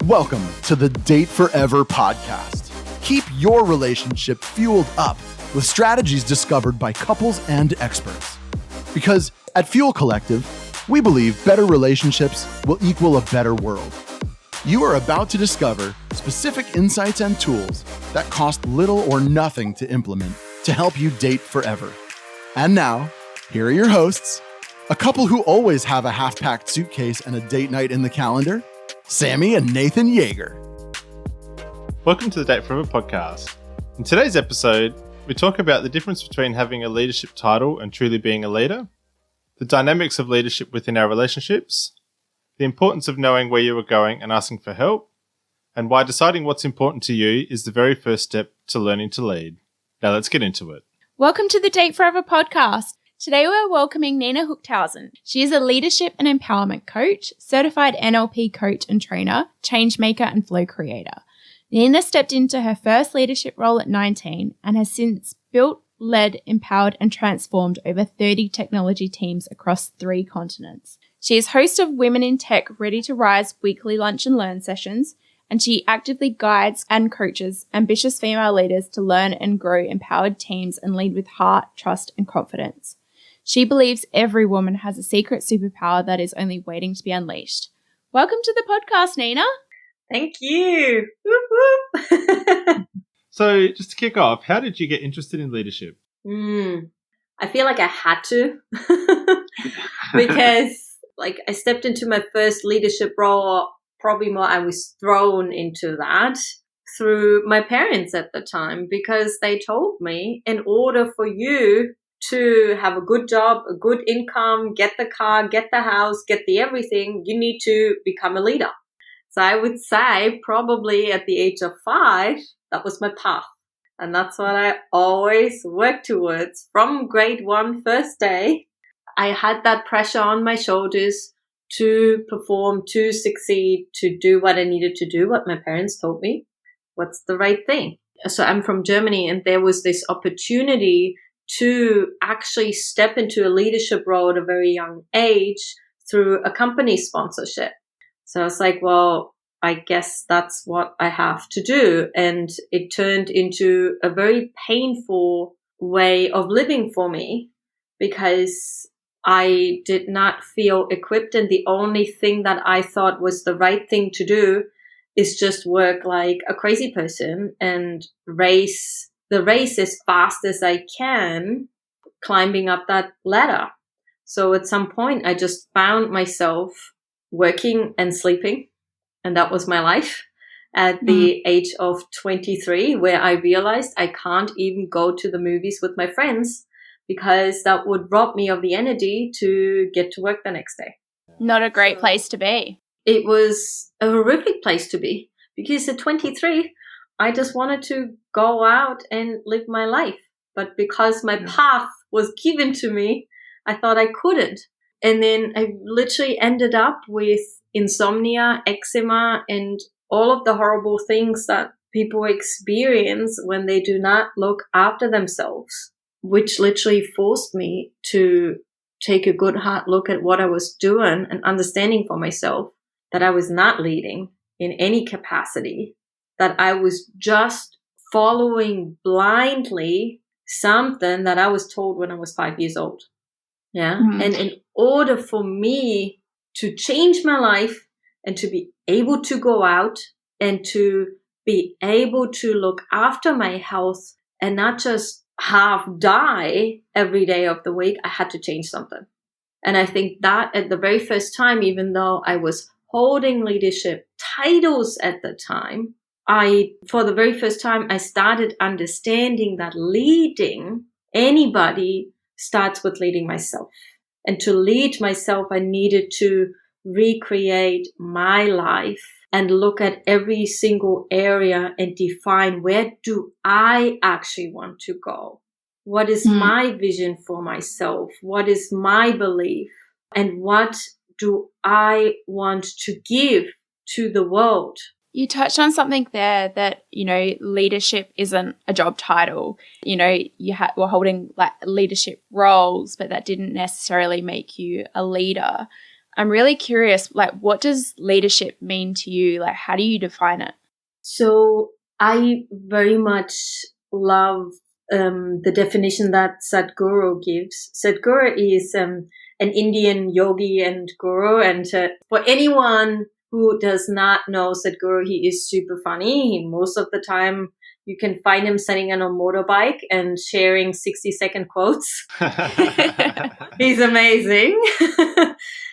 Welcome to the Date Forever podcast. Keep your relationship fueled up with strategies discovered by couples and experts. Because at Fuel Collective, we believe better relationships will equal a better world. You are about to discover specific insights and tools that cost little or nothing to implement to help you date forever. And now, here are your hosts, a couple who always have a half-packed suitcase and a date night in the calendar, Sammy and Nathan Yeager. Welcome to the Date Forever podcast. In today's episode, we talk about the difference between having a leadership title and truly being a leader, the dynamics of leadership within our relationships, the importance of knowing where you are going and asking for help, and why deciding what's important to you is the very first step to learning to lead. Now let's get into it. Welcome to the Date Forever podcast. Today we're welcoming Nina Huchthausen. She is a leadership and empowerment coach, certified NLP coach and trainer, change maker and flow creator. Nina stepped into her first leadership role at 19 and has since built, led, empowered and transformed over 30 technology teams across 3 continents. She is host of Women in Tech Ready to Rise weekly lunch and learn sessions, and she actively guides and coaches ambitious female leaders to learn and grow empowered teams and lead with heart, trust and confidence. She believes every woman has a secret superpower that is only waiting to be unleashed. Welcome to the podcast, Nina. Thank you. Whoop, whoop. So just to kick off, how did you get interested in leadership? I feel like I had to because I stepped into my first leadership role, probably more I was thrown into that through my parents at the time, because they told me in order for you to have a good job, a good income, get the car, get the house, get the everything, you need to become a leader. So I would say probably at the age of 5, that was my path. And that's what I always worked towards. From grade 1, first day, I had that pressure on my shoulders to perform, to succeed, to do what I needed to do, what my parents told me. What's the right thing? So I'm from Germany, and there was this opportunity to actually step into a leadership role at a very young age through a company sponsorship. So I was like, well, I guess that's what I have to do. And it turned into a very painful way of living for me because I did not feel equipped. And the only thing that I thought was the right thing to do is just work like a crazy person and race the race as fast as I can, climbing up that ladder. So at some point, I just found myself working and sleeping. And that was my life at the age of 23, where I realized I can't even go to the movies with my friends because that would rob me of the energy to get to work the next day. Not a great place to be. It was a horrific place to be because at 23, I just wanted to go out and live my life. But because my path was given to me, I thought I couldn't. And then I literally ended up with insomnia, eczema, and all of the horrible things that people experience when they do not look after themselves, which literally forced me to take a good hard look at what I was doing and understanding for myself that I was not leading in any capacity, that I was just following blindly something that I was told when I was 5 years old. Yeah. Mm-hmm. And in order for me to change my life and to be able to go out and to be able to look after my health and not just half die every day of the week, I had to change something. And I think that at the very first time, even though I was holding leadership titles at the time, for the very first time, I started understanding that leading anybody starts with leading myself. And to lead myself, I needed to recreate my life and look at every single area and define, where do I actually want to go? What is my vision for myself? What is my belief? And what do I want to give to the world? You touched on something there that, leadership isn't a job title. You were holding leadership roles, but that didn't necessarily make you a leader. I'm really curious, like, what does leadership mean to you? Like, how do you define it? So I very much love the definition that Sadhguru gives. Sadhguru is an Indian yogi and guru. And for anyone who does not know Sadhguru, he is super funny. Most of the time, you can find him sitting on a motorbike and sharing 60-second quotes. He's amazing.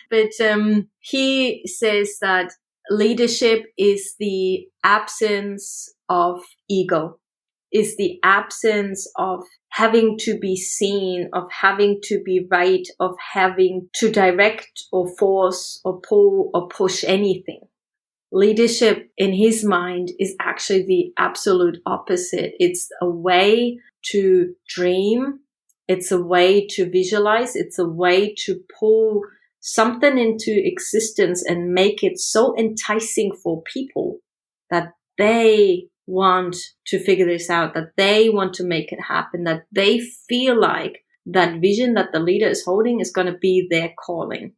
But he says that leadership is the absence of ego, is the absence of having to be seen, of having to be right, of having to direct or force or pull or push anything. Leadership in his mind is actually the absolute opposite. It's a way to dream. It's a way to visualize. It's a way to pull something into existence and make it so enticing for people that they want to figure this out, that they want to make it happen, that they feel like that vision that the leader is holding is going to be their calling.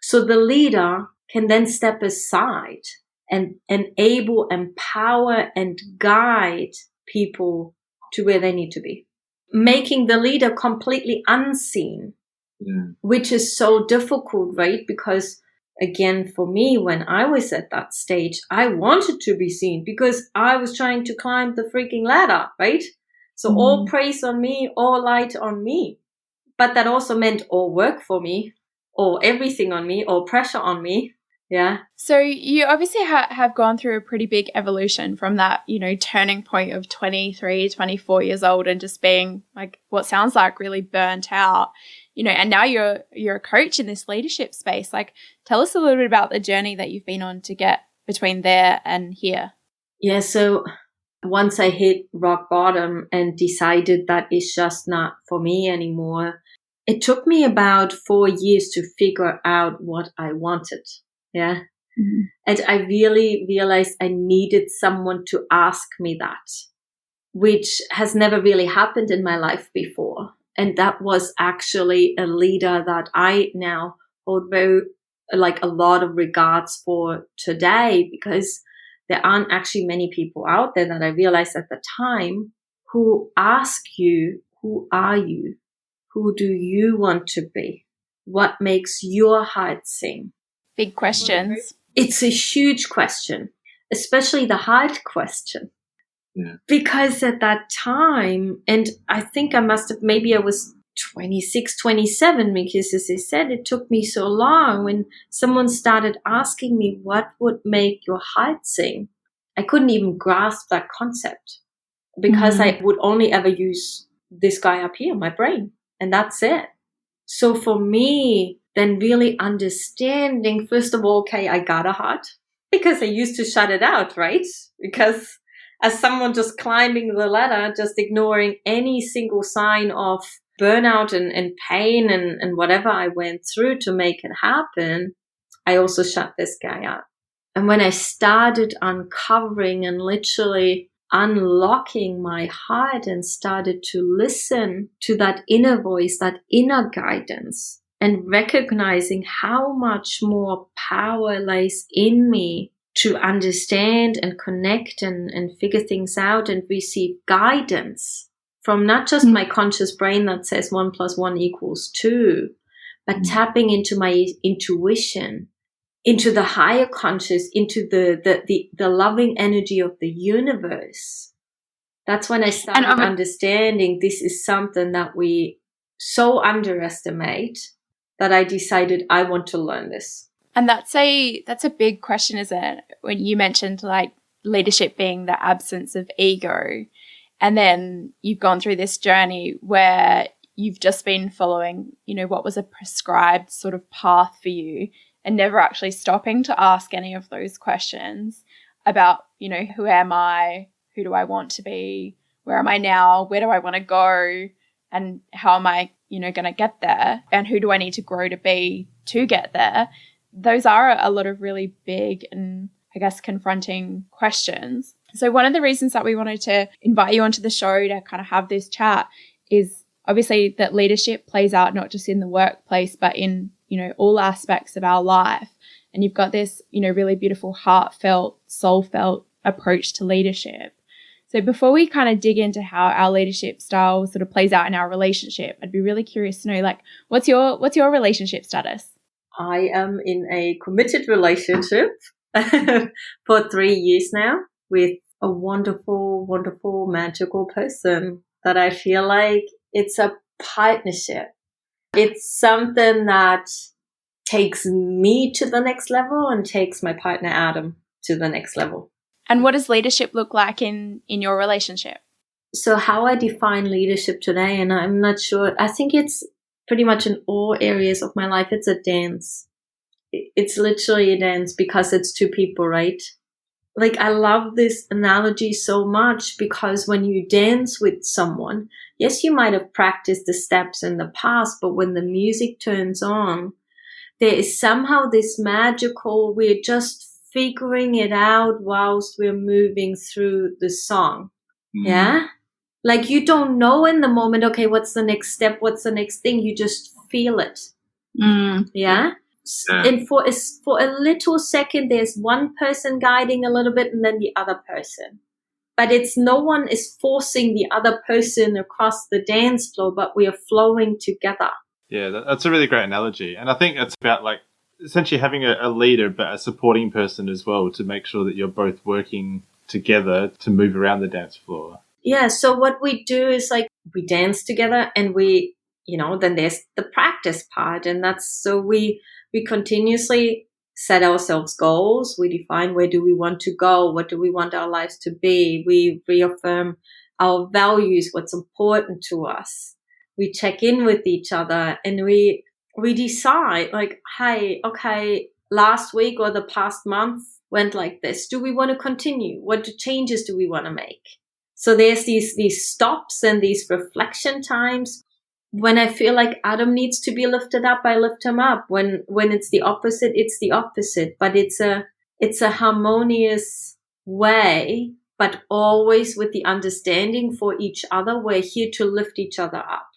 So the leader can then step aside and enable, empower, and guide people to where they need to be, making the leader completely unseen, which is so difficult, right? Because again, for me, when I was at that stage, I wanted to be seen because I was trying to climb the freaking ladder, right? So all praise on me, all light on me. But that also meant all work for me, all everything on me, all pressure on me. Yeah. So you obviously have gone through a pretty big evolution from that, turning point of 23, 24 years old and just being like what sounds like really burnt out, and now you're a coach in this leadership space. Like, tell us a little bit about the journey that you've been on to get between there and here. Yeah. So once I hit rock bottom and decided that it's just not for me anymore, it took me about 4 years to figure out what I wanted. Yeah. Mm-hmm. And I really realized I needed someone to ask me that, which has never really happened in my life before. And that was actually a leader that I now hold very, like, a lot of regards for today, because there aren't actually many people out there that I realized at the time who ask you, who are you? Who do you want to be? What makes your heart sing? Big questions. It's a huge question, especially the hard question. Yeah. Because at that time, and I think I was 26, 27, because as I said, it took me so long when someone started asking me what would make your heart sing. I couldn't even grasp that concept because I would only ever use this guy up here, my brain, and that's it. So for me, then really understanding, first of all, okay, I got a heart because I used to shut it out, right? Because as someone just climbing the ladder, just ignoring any single sign of burnout and pain and whatever I went through to make it happen, I also shut this guy out. And when I started uncovering and literally unlocking my heart and started to listen to that inner voice, that inner guidance, and recognizing how much more power lies in me to understand and connect and figure things out and receive guidance from not just my conscious brain that says 1 + 1 = 2, but tapping into my intuition, into the higher conscious, into the loving energy of the universe. That's when I started understanding this is something that we so underestimate that I decided I want to learn this. And that's a big question, isn't it? When you mentioned like leadership being the absence of ego, and then you've gone through this journey where you've just been following, what was a prescribed sort of path for you, and never actually stopping to ask any of those questions about, who am I? Who do I want to be? Where am I now? Where do I want to go? And how am I, going to get there? And who do I need to grow to be to get there? Those are a lot of really big and, I guess, confronting questions. So one of the reasons that we wanted to invite you onto the show to kind of have this chat is obviously that leadership plays out not just in the workplace, but in all aspects of our life. And you've got this, really beautiful, heartfelt, soul-felt approach to leadership. So before we kind of dig into how our leadership style sort of plays out in our relationship, I'd be really curious to know, what's your relationship status? I am in a committed relationship for 3 years now with a wonderful, wonderful, magical person that I feel like it's a partnership. It's something that takes me to the next level and takes my partner Adam to the next level. And what does leadership look like in your relationship? So how I define leadership today, and I'm not sure, I think it's pretty much in all areas of my life, it's a dance. It's literally a dance because it's two people, right? Like, I love this analogy so much because when you dance with someone, yes, you might have practiced the steps in the past, but when the music turns on, there is somehow this magical, we're just figuring it out whilst we're moving through the song. Yeah? Like, you don't know in the moment, okay, what's the next step? What's the next thing? You just feel it. Yeah? And for a little second, there's one person guiding a little bit and then the other person. But no one is forcing the other person across the dance floor, but we are flowing together. Yeah, that's a really great analogy. And I think it's about essentially having a leader, but a supporting person as well to make sure that you're both working together to move around the dance floor. Yeah, so what we do is we dance together and we, then there's the practice part. And we continuously set ourselves goals. We define where do we want to go? What do we want our lives to be? We reaffirm our values, what's important to us. We check in with each other and we decide hey, okay, last week or the past month went like this. Do we want to continue? What changes do we want to make? So there's these stops and these reflection times. When I feel like Adam needs to be lifted up, I lift him up. When it's the opposite, it's the opposite. But it's a harmonious way, but always with the understanding for each other. We're here to lift each other up.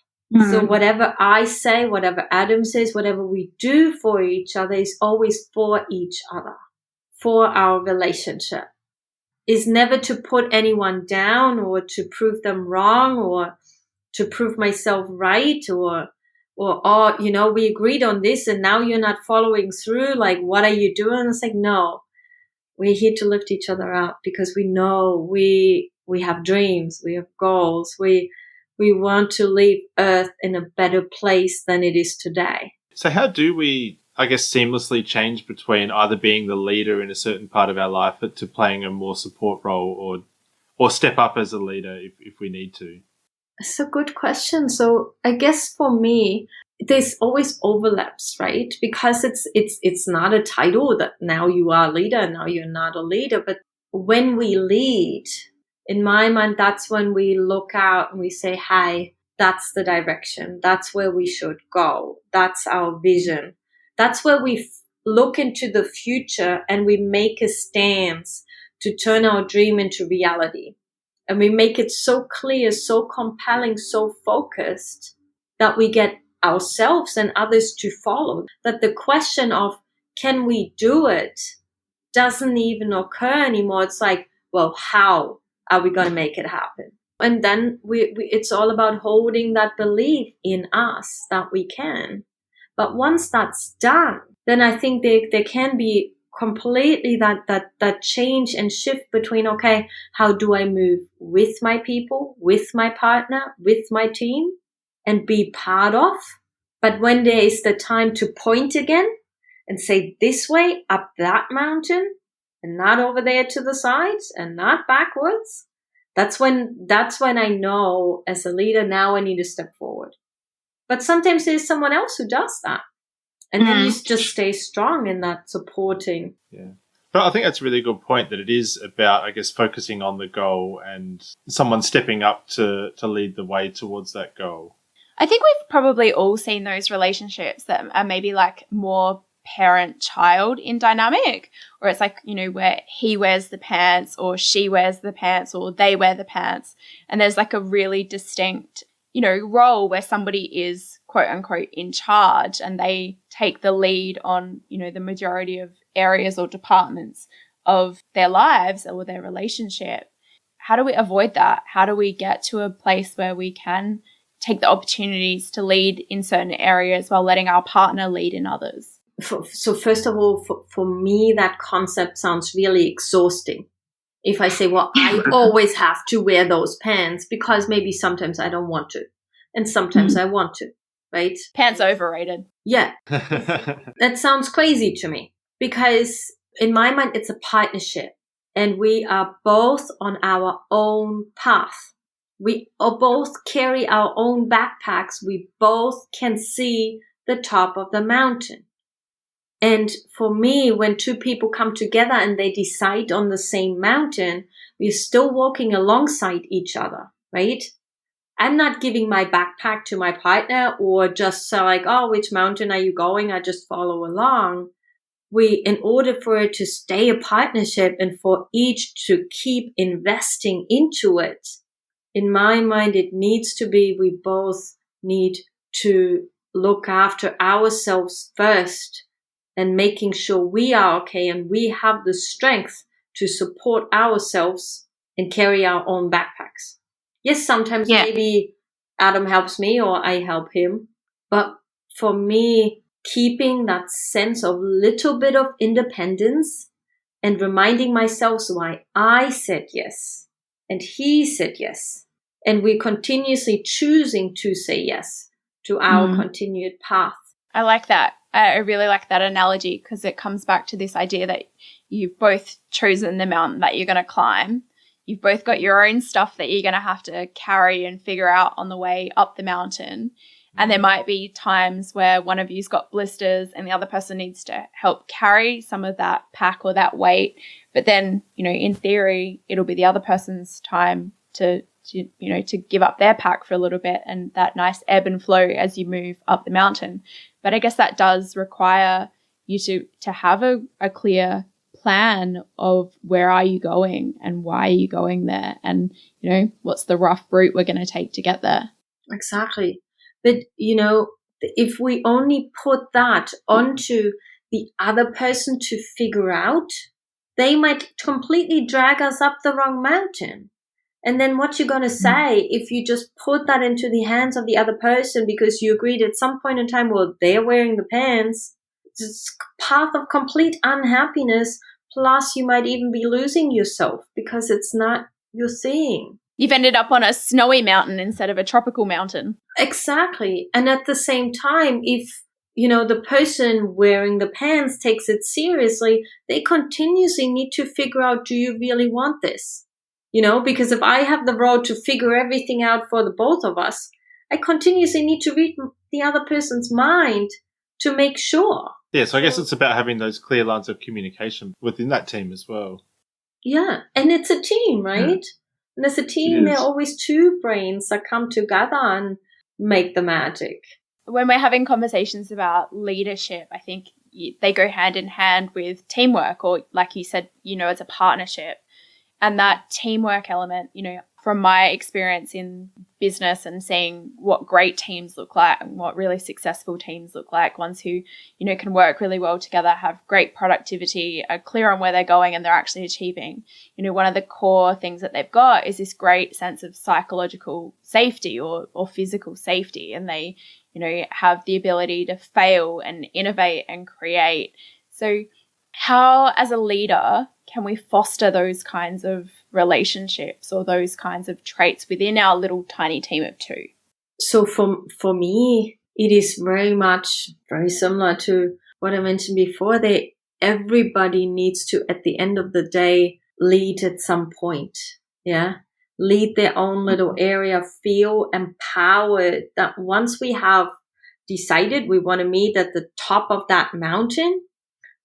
So whatever I say, whatever Adam says, whatever we do for each other is always for each other, for our relationship. Is never to put anyone down or to prove them wrong or to prove myself right or we agreed on this and now you're not following through. Like, what are you doing? It's like, no, we're here to lift each other up because we know we have dreams, we have goals, we want to leave Earth in a better place than it is today. So how do we, I guess, seamlessly change between either being the leader in a certain part of our life to playing a more support role or step up as a leader if we need to? It's a good question. So I guess for me, there's always overlaps, right? Because it's not a title that now you are a leader, now you're not a leader. But when we lead, in my mind, that's when we look out and we say, hey, that's the direction. That's where we should go. That's our vision. That's where we look into the future and we make a stance to turn our dream into reality. And we make it so clear, so compelling, so focused that we get ourselves and others to follow. That the question of, can we do it, doesn't even occur anymore. It's like, well, how are we going to make it happen? And then it's all about holding that belief in us that we can. But once that's done, then I think there can be completely that change and shift between, okay, how do I move with my people, with my partner, with my team, and be part of? But when there is the time to point again and say this way up that mountain and not over there to the sides and not backwards, that's when I know as a leader, now I need to step forward. But sometimes there's someone else who does that. And then you just stay strong in that supporting. Yeah. But I think that's a really good point, that it is about, I guess, focusing on the goal and someone stepping up to lead the way towards that goal. I think we've probably all seen those relationships that are maybe more parent-child in dynamic, or it's where he wears the pants or she wears the pants or they wear the pants. And there's a really distinct, role where somebody is quote unquote in charge and they take the lead on, the majority of areas or departments of their lives or their relationship. How do we avoid that? How do we get to a place where we can take the opportunities to lead in certain areas while letting our partner lead in others? So first of all, for me, that concept sounds really exhausting. If I say, well, I always have to wear those pants because maybe sometimes I don't want to and sometimes I want to, right? Pants overrated. Yeah. That sounds crazy to me because in my mind, it's a partnership and we are both on our own path. We both carry our own backpacks. We both can see the top of the mountain. And for me, when two people come together and they decide on the same mountain, we're still walking alongside each other, right? I'm not giving my backpack to my partner or just like, oh, which mountain are you going? I just follow along. In order for it to stay a partnership and for each to keep investing into it, in my mind, it needs to be, we both need to look after ourselves first and making sure we are okay and we have the strength to support ourselves and carry our own backpacks. Yes, sometimes maybe Adam helps me or I help him. But for me, keeping that sense of little bit of independence and reminding myself why I said yes and he said yes. And we're continuously choosing to say yes to our continued path. I like that. I really like that analogy because it comes back to this idea that you've both chosen the mountain that you're going to climb. You've both got your own stuff that you're going to have to carry and figure out on the way up the mountain. And there might be times where one of you's got blisters and the other person needs to help carry some of that pack or that weight. But then, in theory, it'll be the other person's time to give up their pack for a little bit and that nice ebb and flow as you move up the mountain. But I guess that does require you to have a clear plan of where are you going and why are you going there and, what's the rough route we're going to take to get there. Exactly. But, if we only put that onto the other person to figure out, they might completely drag us up the wrong mountain. And then what you're going to say if you just put that into the hands of the other person because you agreed at some point in time, well, they're wearing the pants. It's a path of complete unhappiness. Plus, you might even be losing yourself because it's not your thing. You've ended up on a snowy mountain instead of a tropical mountain. Exactly. And at the same time, if the person wearing the pants takes it seriously, they continuously need to figure out, do you really want this? Because if I have the road to figure everything out for the both of us, I continuously need to read the other person's mind to make sure. Yeah, so I guess it's about having those clear lines of communication within that team as well. Yeah, and it's a team, right? Yeah. And as a team, there are always two brains that come together and make the magic. When we're having conversations about leadership, I think they go hand in hand with teamwork or, like you said, it's a partnership. And that teamwork element, from my experience in business and seeing what great teams look like and what really successful teams look like, ones who, can work really well together, have great productivity, are clear on where they're going and they're actually achieving. One of the core things that they've got is this great sense of psychological safety or physical safety. And they, have the ability to fail and innovate and create. So how, as a leader, can we foster those kinds of relationships or those kinds of traits within our little tiny team of two? So for me, it is very similar to what I mentioned before. Everybody needs to, at the end of the day, lead at some point. Yeah. Lead their own little area, feel empowered that once we have decided we want to meet at the top of that mountain,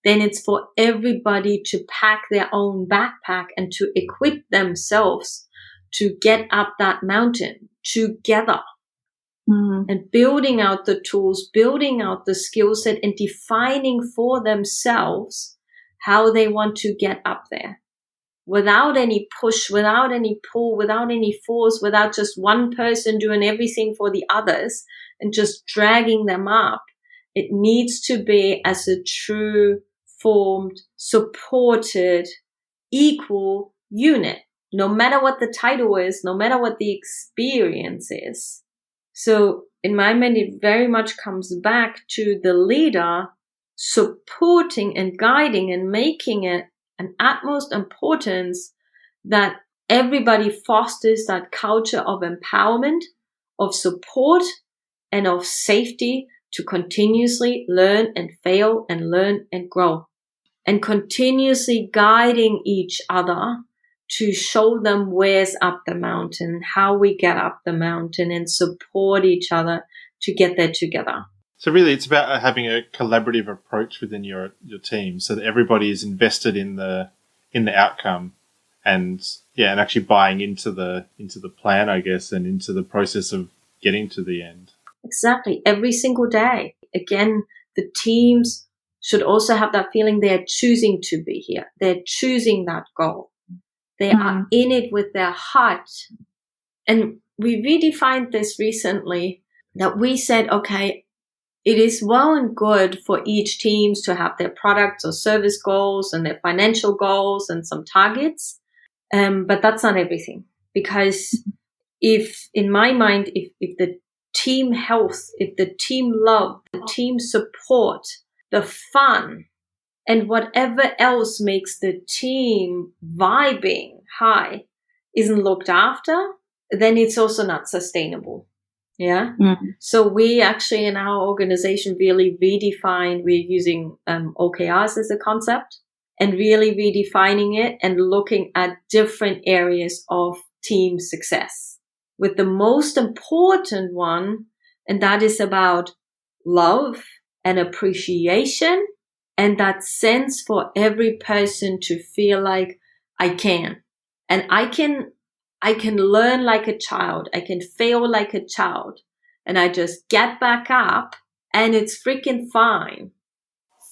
then it's for everybody to pack their own backpack and to equip themselves to get up that mountain together. And building out the tools, building out the skill set and defining for themselves how they want to get up there. without any push, without any pull, without any force, without just one person doing everything for the others and just dragging them up. It needs to be as a true, formed, supported, equal unit, no matter what the title is, no matter what the experience is. So in my mind, it very much comes back to the leader supporting and guiding and making it an utmost importance that everybody fosters that culture of empowerment, of support, and of safety to continuously learn and fail and learn and grow, and continuously guiding each other to show them where's up the mountain, how we get up the mountain, and support each other to get there together. So really, it's about having a collaborative approach within your team, so that everybody is invested in the outcome, and actually buying into the plan, I guess, and into the process of getting to the end. Exactly, every single day. Again, the teams should also have that feeling they're choosing to be here. They're choosing that goal. They are in it with their heart. And we redefined this recently, that we said, okay, it is well and good for each teams to have their products or service goals and their financial goals and some targets. But that's not everything. Because if, in my mind, if the team health, if the team love, the team support, the fun, and whatever else makes the team vibing high isn't looked after, then it's also not sustainable. Yeah. So we actually in our organization really redefined, we're using OKRs as a concept, and really redefining it and looking at different areas of team success, with the most important one, and that is about love and appreciation, and that sense for every person to feel like I can. And I can learn like a child. I can fail like a child. And I just get back up and it's freaking fine.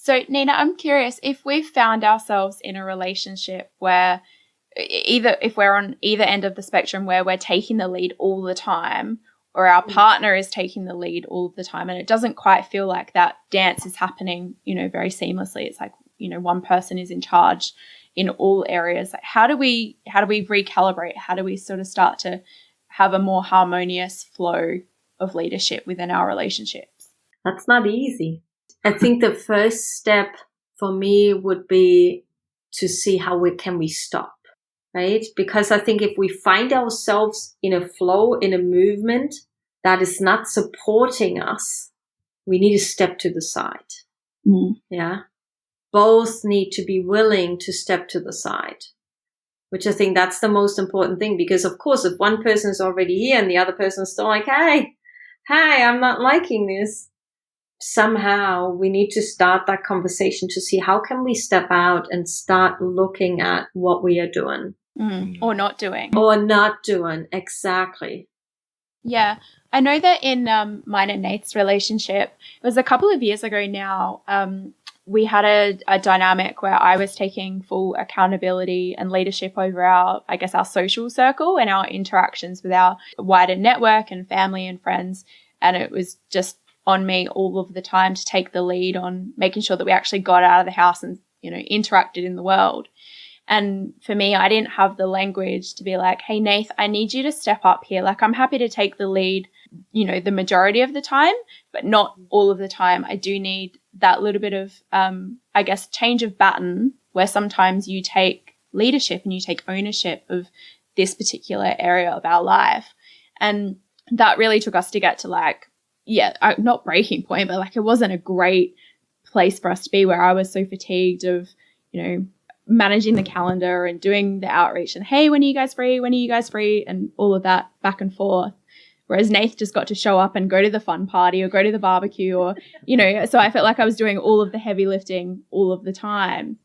So, Nina, I'm curious, if we've found ourselves in a relationship where if we're on either end of the spectrum, where we're taking the lead all the time, or our partner is taking the lead all the time, and it doesn't quite feel like that dance is happening, very seamlessly. It's like, one person is in charge in all areas. Like, how do we recalibrate? How do we sort of start to have a more harmonious flow of leadership within our relationships? That's not easy. I think the first step for me would be to see how can we stop, right? Because I think if we find ourselves in a flow, in a movement that is not supporting us, we need to step to the side. Yeah. Both need to be willing to step to the side, which I think that's the most important thing. Because of course, if one person is already here and the other person is still like, hey, I'm not liking this, somehow we need to start that conversation to see how can we step out and start looking at what we are doing. Or not doing. Exactly. Yeah. I know that in mine and Nate's relationship, it was a couple of years ago now, we had a dynamic where I was taking full accountability and leadership over our social circle and our interactions with our wider network and family and friends. And it was just on me all of the time to take the lead on making sure that we actually got out of the house and, interacted in the world. And for me, I didn't have the language to be like, hey, Nath, I need you to step up here. Like, I'm happy to take the lead, the majority of the time, but not all of the time. I do need that little bit of, change of baton, where sometimes you take leadership and you take ownership of this particular area of our life. And that really took us to get to not breaking point, but it wasn't a great place for us to be, where I was so fatigued of, managing the calendar and doing the outreach and, hey, when are you guys free? And all of that back and forth. Whereas Nath just got to show up and go to the fun party or go to the barbecue or, so I felt like I was doing all of the heavy lifting all of the time.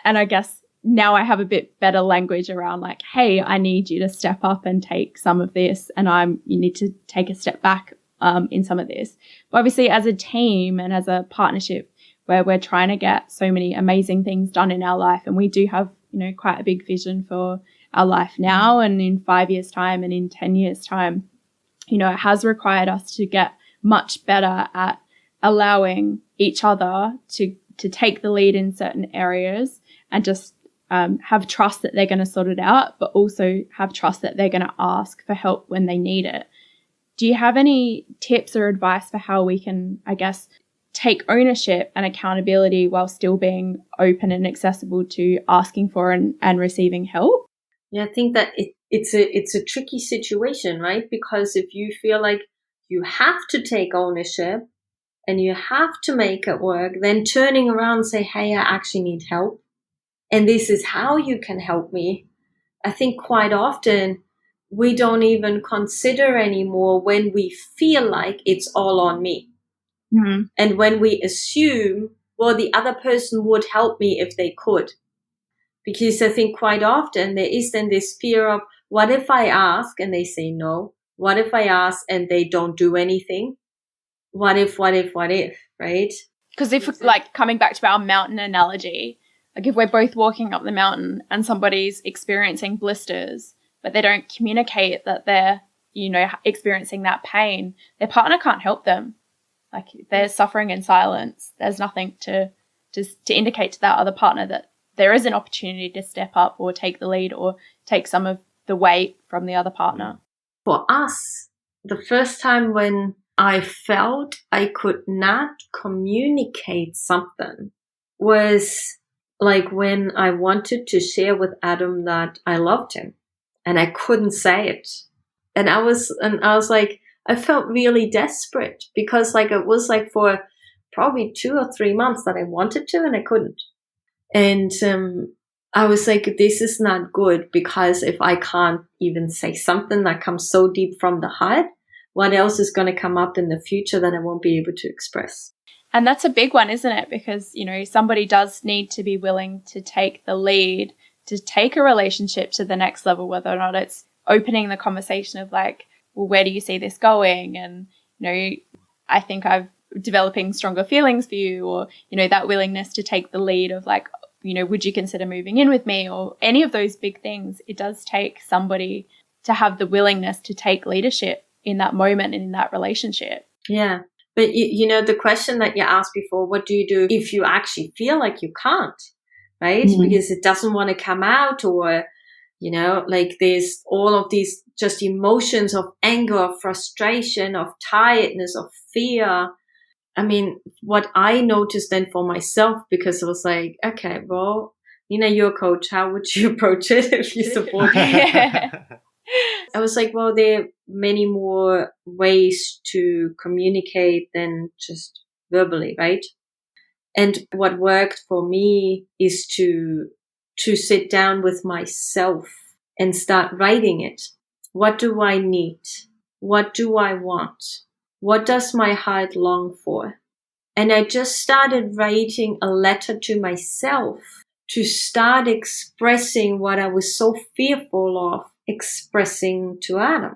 And I guess now I have a bit better language around hey, I need you to step up and take some of this, and you need to take a step back in some of this. But obviously, as a team and as a partnership where we're trying to get so many amazing things done in our life, and we do have quite a big vision for our life now, and in 5 years' time and in 10 years' time. It has required us to get much better at allowing each other to take the lead in certain areas and just have trust that they're going to sort it out, but also have trust that they're going to ask for help when they need it. Do you have any tips or advice for how we can, I guess, take ownership and accountability while still being open and accessible to asking for and receiving help? Yeah, I think that it's a tricky situation, right? Because if you feel like you have to take ownership and you have to make it work, then turning around and say, hey, I actually need help, and this is how you can help me. I think quite often we don't even consider anymore when we feel like it's all on me. Mm-hmm. And when we assume, well, the other person would help me if they could. Because I think quite often there is then this fear of, what if I ask and they say no? What if I ask and they don't do anything? What if, right? Because if, like, coming back to our mountain analogy, like if we're both walking up the mountain and somebody's experiencing blisters, but they don't communicate that they're, experiencing that pain, their partner can't help them. Like, they're suffering in silence. There's nothing to indicate to that other partner that there is an opportunity to step up or take the lead or take some of the weight from the other partner. For us, the first time when I felt I could not communicate something was like when I wanted to share with Adam that I loved him and I couldn't say it. And I was like, I felt really desperate because like it was like for probably 2 or 3 months that I wanted to and I couldn't. And I was like, this is not good, because if I can't even say something that comes so deep from the heart, what else is going to come up in the future that I won't be able to express? And that's a big one, isn't it? Because, somebody does need to be willing to take the lead, to take a relationship to the next level, whether or not it's opening the conversation of like, well, where do you see this going? And, I think I'm developing stronger feelings for you, or, that willingness to take the lead of like, would you consider moving in with me, or any of those big things. It does take somebody to have the willingness to take leadership in that moment and in that relationship. Yeah. But, the question that you asked before, what do you do if you actually feel like you can't, right? Mm-hmm. Because it doesn't want to come out, or, like there's all of these just emotions of anger, of frustration, of tiredness, of fear. I mean, what I noticed then for myself, because I was like, okay, well, Nina, you're a coach. How would you approach it if you support me? I was like, well, there are many more ways to communicate than just verbally, right? And what worked for me is to sit down with myself and start writing it. What do I need? What do I want? What does my heart long for? And I just started writing a letter to myself to start expressing what I was so fearful of expressing to Adam.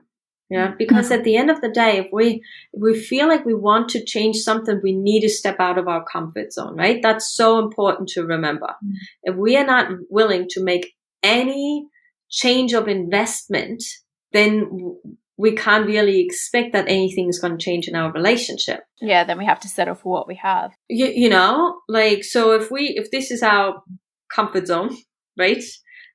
Because at the end of the day, if we feel like we want to change something, we need to step out of our comfort zone, right? That's so important to remember. If we are not willing to make any change of investment, then we can't really expect that anything is going to change in our relationship. Yeah, then we have to settle for what we have. So if this is our comfort zone, right?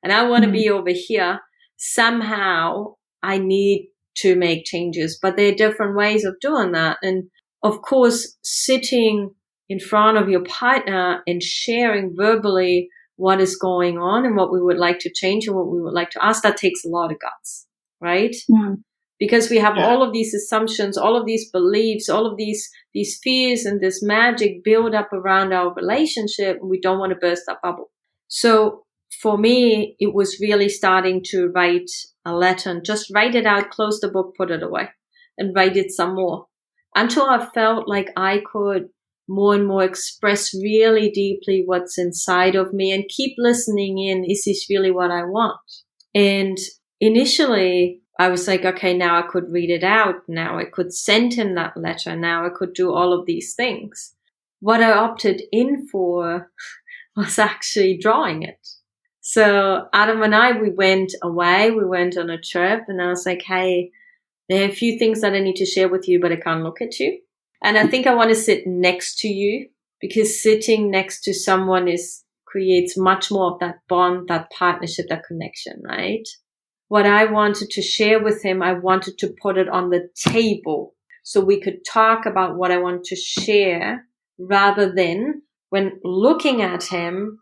And I want to be over here, somehow I need to make changes, but there are different ways of doing that. And of course, sitting in front of your partner and sharing verbally what is going on and what we would like to change and what we would like to ask, that takes a lot of guts, right? Yeah. Because we have all of these assumptions, all of these beliefs, all of these fears and this magic build up around our relationship, and we don't want to burst that bubble. So for me, it was really starting to write a letter and just write it out, close the book, put it away, and write it some more until I felt like I could more and more express really deeply what's inside of me and keep listening in. Is this really what I want? And initially, I was like, okay, now I could read it out. Now I could send him that letter. Now I could do all of these things. What I opted in for was actually drawing it. So Adam and I, we went away, we went on a trip, and I was like, hey, there are a few things that I need to share with you, but I can't look at you. And I think I want to sit next to you, because sitting next to someone creates much more of that bond, that partnership, that connection, right? What I wanted to share with him, I wanted to put it on the table so we could talk about what I want to share, rather than when looking at him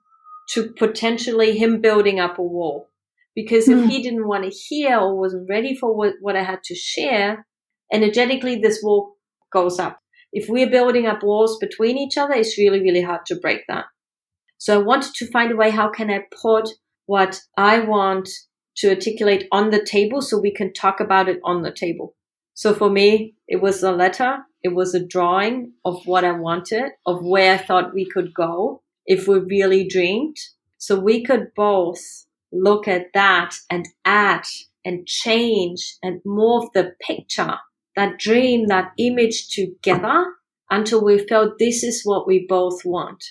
to potentially him building up a wall. Because if he didn't want to hear or wasn't ready for what I had to share, energetically this wall goes up. If we're building up walls between each other, it's really, really hard to break that. So I wanted to find a way, how can I put what I want to articulate on the table so we can talk about it on the table. So for me, it was a letter. It was a drawing of what I wanted, of where I thought we could go if we really dreamed. So we could both look at that and add and change and morph the picture, that dream, that image together until we felt this is what we both want.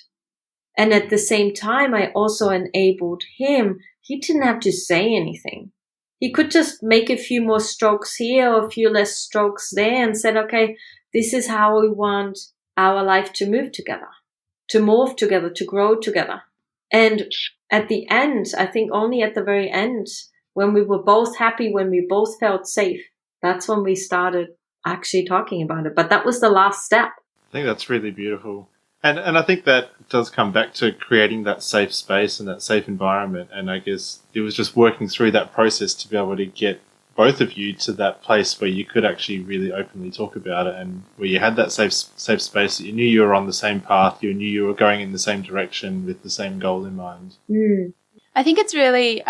And at the same time, I also enabled him. He didn't have to say anything. He could just make a few more strokes here or a few less strokes there and said, okay, this is how we want our life to move together, to morph together, to grow together. And at the end, I think only at the very end, when we were both happy, when we both felt safe, that's when we started actually talking about it. But that was the last step. I think that's really beautiful. And I think that does come back to creating that safe space and that safe environment. And I guess it was just working through that process to be able to get both of you to that place where you could actually really openly talk about it, and where you had that safe space that you knew you were on the same path, you knew you were going in the same direction with the same goal in mind. I think it's really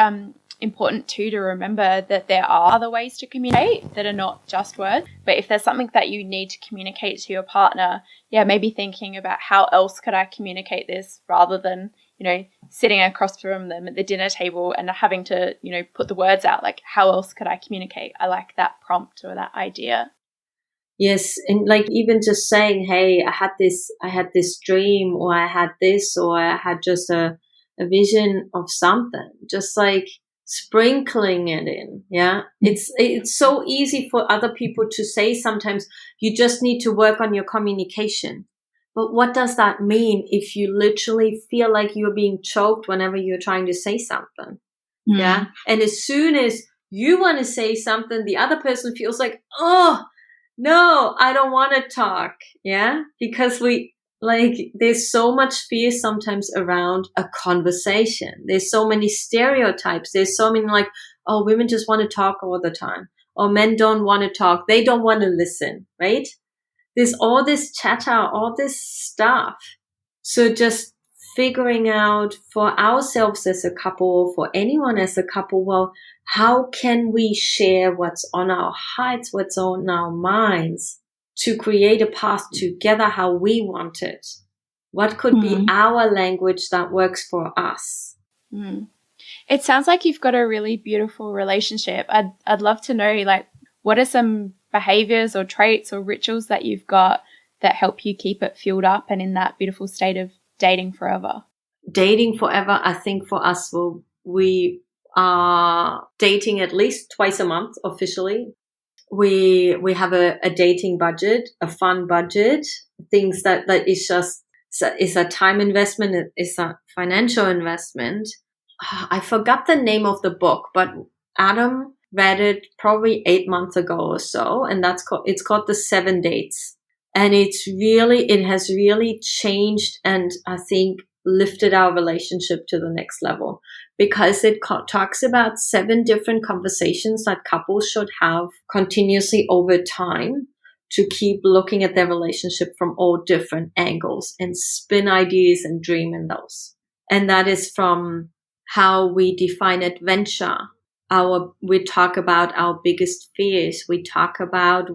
important too to remember that there are other ways to communicate that are not just words. But if there's something that you need to communicate to your partner, maybe thinking about how else could I communicate this, rather than, sitting across from them at the dinner table and having to, put the words out, like how else could I communicate? I like that prompt or that idea. Yes. And like even just saying, hey, I had this dream, or I had this, or I had just a vision of something, just like sprinkling it in. Yeah. It's so easy for other people to say sometimes, you just need to work on your communication. But what does that mean if you literally feel like you're being choked whenever you're trying to say something? Yeah. And as soon as you want to say something, the other person feels like, oh, no, I don't want to talk. Yeah. Because there's so much fear sometimes around a conversation. There's so many stereotypes. There's so many oh, women just want to talk all the time. Or men don't want to talk. They don't want to listen, right? There's all this chatter, all this stuff. So just figuring out for ourselves as a couple, for anyone as a couple, well, how can we share what's on our hearts, what's on our minds, to create a path together how we want it? What could be our language that works for us? It sounds like you've got a really beautiful relationship. I'd love to know, what are some behaviors or traits or rituals that you've got that help you keep it fueled up and in that beautiful state of dating forever? Dating forever, I think for us, we are dating at least twice a month officially. We have a dating budget, a fun budget, things that is a time investment, is a financial investment. I forgot the name of the book, but Adam read it probably 8 months ago or so, and it's called The 7 Dates. And it has really changed and I think lifted our relationship to the next level, because it talks about 7 different conversations that couples should have continuously over time to keep looking at their relationship from all different angles and spin ideas and dream in those. And that is from how we define adventure. We talk about our biggest fears. We talk about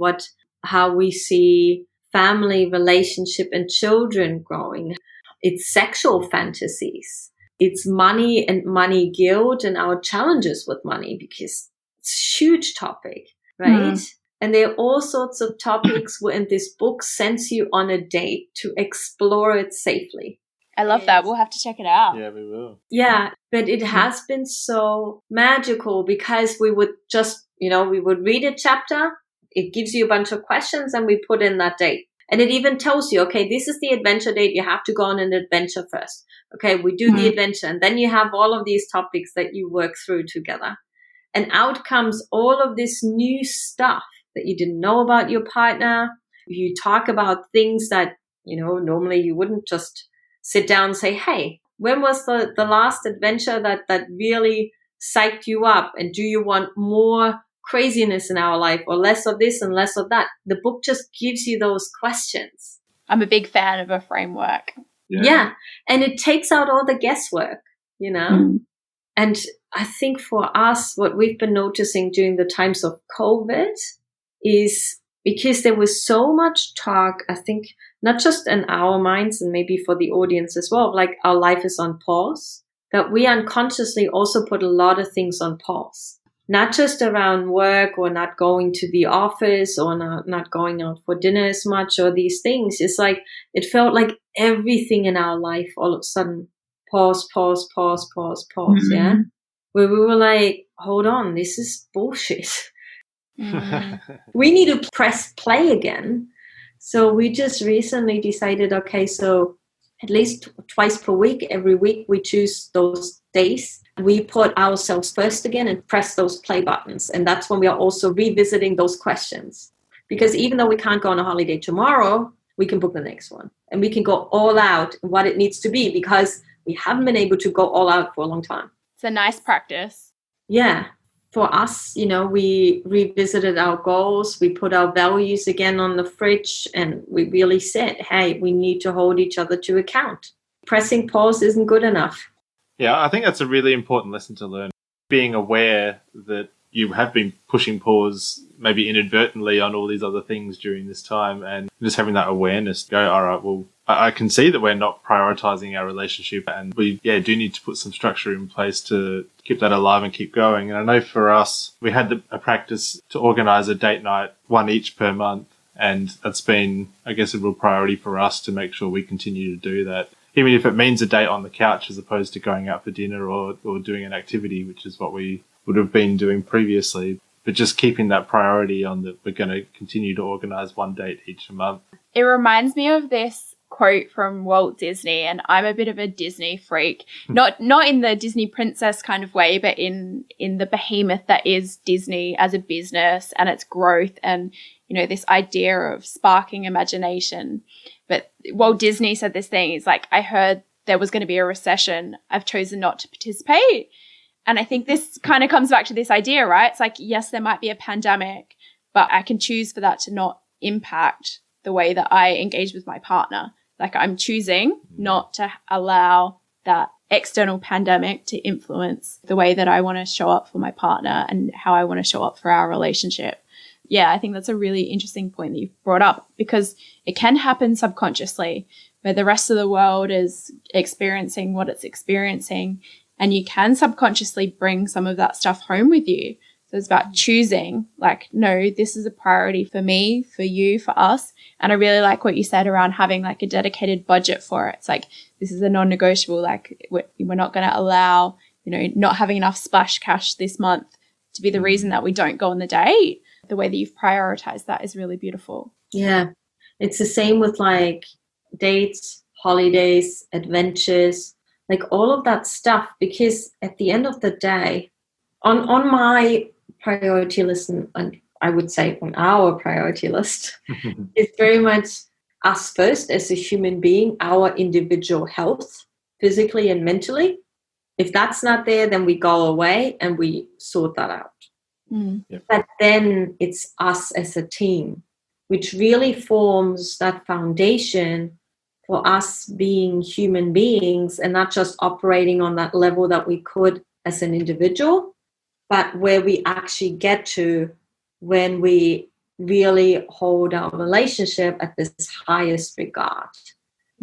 how we see family, relationship, and children growing. It's sexual fantasies. It's money and money guilt and our challenges with money, because it's a huge topic, right? And there are all sorts of topics where in this book sends you on a date to explore it safely. I love that. We'll have to check it out. Yeah, we will. Yeah, but it has been so magical because we would just, we would read a chapter, it gives you a bunch of questions, and we put in that date. And it even tells you, okay, this is the adventure date. You have to go on an adventure first. Okay, we do the adventure, and then you have all of these topics that you work through together. And out comes all of this new stuff that you didn't know about your partner. You talk about things that, normally you wouldn't just sit down and say, hey, when was the last adventure that really psyched you up? And do you want more craziness in our life or less of this and less of that? The book just gives you those questions. I'm a big fan of a framework. Yeah. And it takes out all the guesswork, And I think for us, what we've been noticing during the times of COVID is because there was so much talk, I think, not just in our minds and maybe for the audience as well, like our life is on pause, that we unconsciously also put a lot of things on pause. Not just around work or not going to the office or not going out for dinner as much or these things. It's like, it felt like everything in our life all of a sudden pause, yeah? Where we were like, hold on, this is bullshit. We need to press play again. So we just recently decided, okay, so at least twice per week, every week we choose those days. We put ourselves first again and press those play buttons. And that's when we are also revisiting those questions. Because even though we can't go on a holiday tomorrow, we can book the next one. And we can go all out in what it needs to be because we haven't been able to go all out for a long time. It's a nice practice. Yeah. For us, we revisited our goals. We put our values again on the fridge and we really said, hey, we need to hold each other to account. Pressing pause isn't good enough. Yeah, I think that's a really important lesson to learn. Being aware that you have been pushing pause maybe inadvertently on all these other things during this time and just having that awareness to go, all right, well, I can see that we're not prioritizing our relationship and we do need to put some structure in place to keep that alive and keep going. And I know for us, we had a practice to organize a date night, one each per month. And that's been, I guess, a real priority for us to make sure we continue to do that. Even if it means a date on the couch as opposed to going out for dinner or doing an activity, which is what we would have been doing previously. But just keeping that priority on that we're going to continue to organize one date each month. It reminds me of this quote from Walt Disney, and I'm a bit of a Disney freak, not in the Disney princess kind of way, but in the behemoth that is Disney as a business and its growth and, this idea of sparking imagination. But Walt Disney said this thing, it's like, I heard there was going to be a recession. I've chosen not to participate. And I think this kind of comes back to this idea, right? It's like, yes, there might be a pandemic, but I can choose for that to not impact the way that I engage with my partner. Like I'm choosing not to allow that external pandemic to influence the way that I want to show up for my partner and how I want to show up for our relationship. Yeah, I think that's a really interesting point that you've brought up because it can happen subconsciously where the rest of the world is experiencing what it's experiencing and you can subconsciously bring some of that stuff home with you. So it's about choosing like, no, this is a priority for me, for you, for us. And I really like what you said around having like a dedicated budget for it. It's like, this is a non-negotiable, like we're not going to allow, not having enough splash cash this month to be the reason that we don't go on the date. The way that you've prioritized that is really beautiful. Yeah. It's the same with like dates, holidays, adventures, like all of that stuff, because at the end of the day, on my priority list, and I would say on our priority list, it's very much us first as a human being, our individual health, physically and mentally. If that's not there, then we go away and we sort that out. Yep. But then it's us as a team, which really forms that foundation for us being human beings and not just operating on that level that we could as an individual, but where we actually get to when we really hold our relationship at this highest regard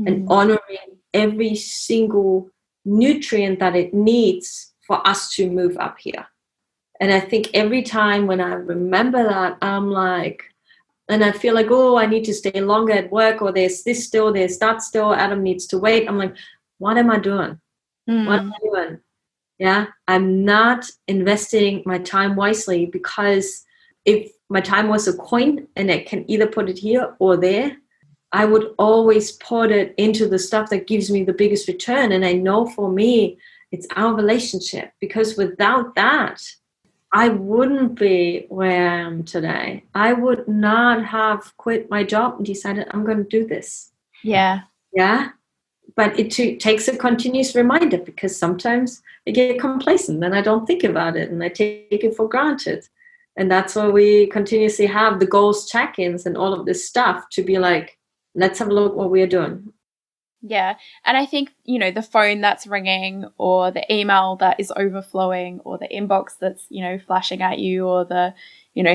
and honoring every single nutrient that it needs for us to move up here. And I think every time when I remember that, I'm like, and I feel like, oh, I need to stay longer at work, or there's this still, there's that still, Adam needs to wait. I'm like, what am I doing? What am I doing? Yeah, I'm not investing my time wisely, because if my time was a coin and I can either put it here or there, I would always put it into the stuff that gives me the biggest return. And I know for me, it's our relationship, because without that, I wouldn't be where I am today. I would not have quit my job and decided I'm going to do this. Yeah. Yeah. But it takes a continuous reminder, because sometimes I get complacent and I don't think about it and I take it for granted. And that's why we continuously have the goals check-ins and all of this stuff, to be like, let's have a look what we are doing. Yeah. And I think, the phone that's ringing, or the email that is overflowing, or the inbox that's, flashing at you, or the,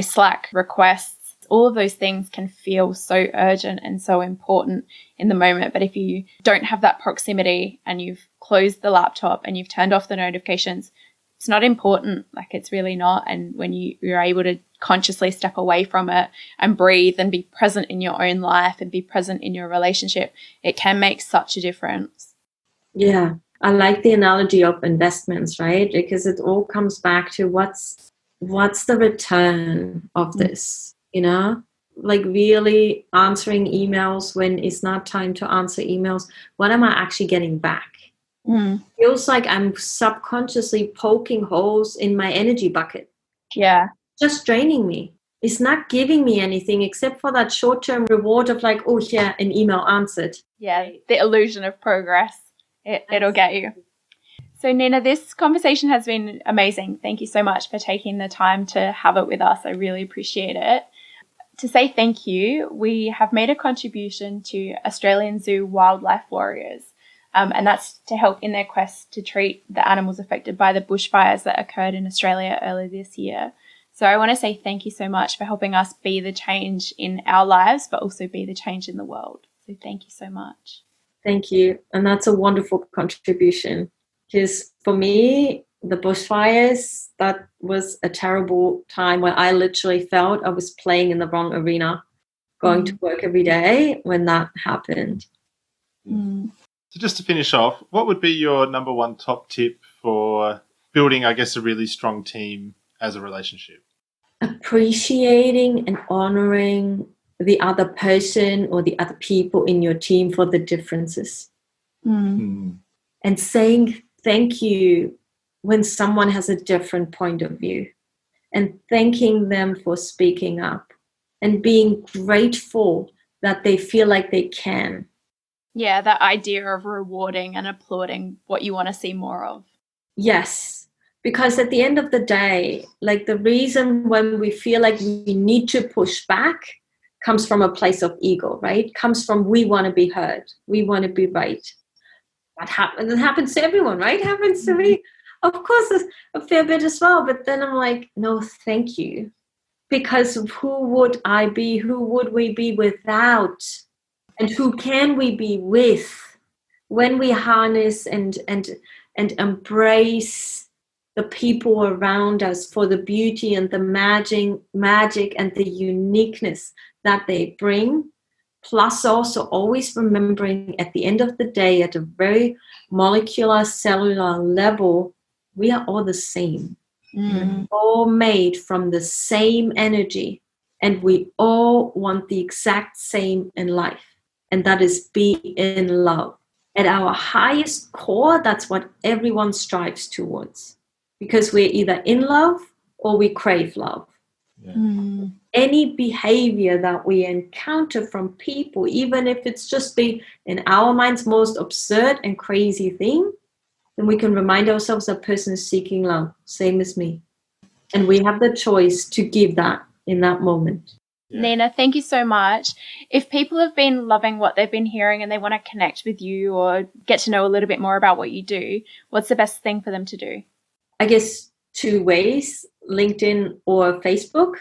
Slack requests, all of those things can feel so urgent and so important in the moment. But if you don't have that proximity and you've closed the laptop and you've turned off the notifications, it's not important. Like, it's really not. And when you're able to consciously step away from it and breathe and be present in your own life and be present in your relationship, it can make such a difference. Yeah. I like the analogy of investments, right? Because it all comes back to what's the return of this, like really answering emails when it's not time to answer emails. What am I actually getting back? Feels like I'm subconsciously poking holes in my energy bucket. Yeah. Just draining me. It's not giving me anything except for that short-term reward of like, oh yeah, an email answered. Yeah, the illusion of progress. It'll get you. So Nina, this conversation has been amazing. Thank you so much for taking the time to have it with us. I really appreciate it. To say thank you, we have made a contribution to Australian Zoo Wildlife Warriors, and that's to help in their quest to treat the animals affected by the bushfires that occurred in Australia earlier this year. So I want to say thank you so much for helping us be the change in our lives, but also be the change in the world. So thank you so much. Thank you. And that's a wonderful contribution, because for me, the bushfires, that was a terrible time where I literally felt I was playing in the wrong arena, going to work every day when that happened. So just to finish off, what would be your number one top tip for building, I guess, a really strong team as a relationship? Appreciating and honoring the other person or the other people in your team for the differences. And saying thank you when someone has a different point of view, and thanking them for speaking up, and being grateful that they feel like they can. Yeah, that idea of rewarding and applauding what you want to see more of. Yes, because at the end of the day, like, the reason when we feel like we need to push back comes from a place of ego, right? Comes from, we want to be heard. We want to be right. That happens. It happens to everyone, right? It happens to me. Of course, there's a fair bit as well. But then I'm like, no, thank you. Because who would I be? Who would we be without? And who can we be with when we harness and embrace the people around us for the beauty and the magic and the uniqueness that they bring? Plus also always remembering at the end of the day, at a very molecular cellular level, we are all the same. We're all made from the same energy, and we all want the exact same in life, and that is be in love. At our highest core, that's what everyone strives towards, because we're either in love or we crave love. Any behavior that we encounter from people, even if it's just the, in our minds, most absurd and crazy thing, then we can remind ourselves that person is seeking love, same as me. And we have the choice to give that in that moment. Nina, thank you so much. If people have been loving what they've been hearing and they want to connect with you or get to know a little bit more about what you do, what's the best thing for them to do? I guess 2 ways, LinkedIn or Facebook.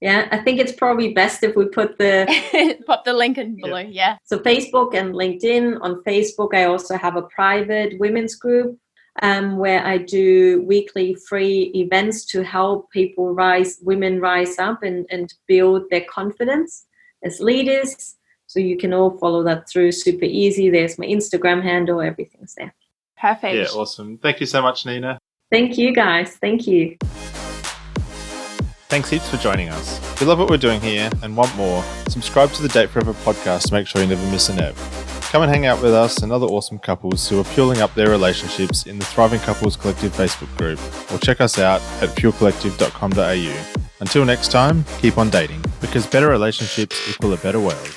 Yeah, I think it's probably best if we put pop the link in below. Yeah. So Facebook and LinkedIn. On Facebook, I also have a private women's group where I do weekly free events to help women rise up and build their confidence as leaders. So you can all follow that through super easy. There's my Instagram handle, everything's there. Perfect. Yeah, awesome. Thank you so much, Nina. Thank you guys. Thank you. Thanks heaps for joining us. If you love what we're doing here and want more, subscribe to the Date Forever podcast to make sure you never miss an ep. Come and hang out with us and other awesome couples who are fueling up their relationships in the Thriving Couples Collective Facebook group, or check us out at fuelcollective.com.au. Until next time, keep on dating, because better relationships equal a better world.